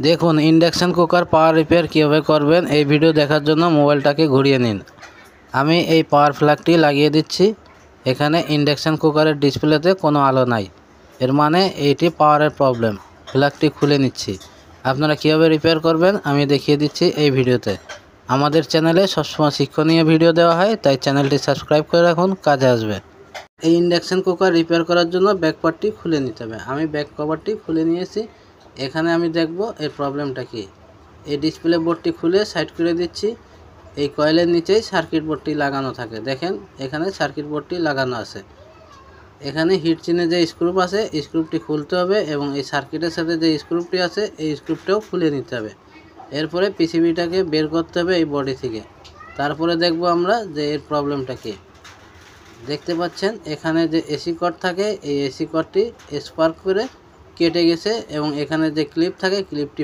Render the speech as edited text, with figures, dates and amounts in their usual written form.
দেখুন induction cooker পাওয়ার repair কীভাবে করবেন এই ভিডিও দেখার জন্য মোবাইলটাকে ঘুরিয়ে নিন। আমি এই পাওয়ার প্লাগটি লাগিয়ে দিচ্ছি। এখানে ইন্ডাকশন কুকারের ডিসপ্লেতে কোনো আলো নাই, এর মানে এইটি পাওয়ারের প্রবলেম। প্লাগটি খুলে নিচ্ছি। আপনারা কীভাবে রিপেয়ার করবেন আমি দেখিয়ে দিচ্ছি এই ভিডিওতে। আমাদের চ্যানেলে সবসময় শিক্ষণীয় ভিডিও দেওয়া হয়, তাই চ্যানেলটি সাবস্ক্রাইব করে রাখুন, কাজে আসবে। এই ইন্ডাকশন কুকার রিপেয়ার করার জন্য ব্যাক পার্টটি খুলে নিতে হবে। আমি ব্যাক কভারটি খুলে নিয়েছি। এখানে আমি দেখব এর প্রবলেমটা কি। এই ডিসপ্লে বোর্ডটি খুলে সাইড করে দিচ্ছি। এই কয়েলের নিচেই সার্কিট বোর্ডটি লাগানো থাকে, দেখেন এখানে সার্কিট বোর্ডটি লাগানো আছে। এখানে হিট চিনে যে স্ক্রুপ আছে স্ক্রুপটি খুলতে হবে এবং এই সার্কিটের সাথে যে স্ক্রুপটি আছে এই স্ক্রুপটাও খুলে নিতে হবে। এরপরে পিসিবিটাকে বের করতে হবে এই বডি থেকে। তারপরে দেখব আমরা যে এর প্রবলেমটা কি। দেখতে পাচ্ছেন এখানে যে এসি কর্ড থাকে এই এসি কর্ডটি স্পার্ক করে কেটে গেছে এবং এখানে যে ক্লিপ থাকে ক্লিপটি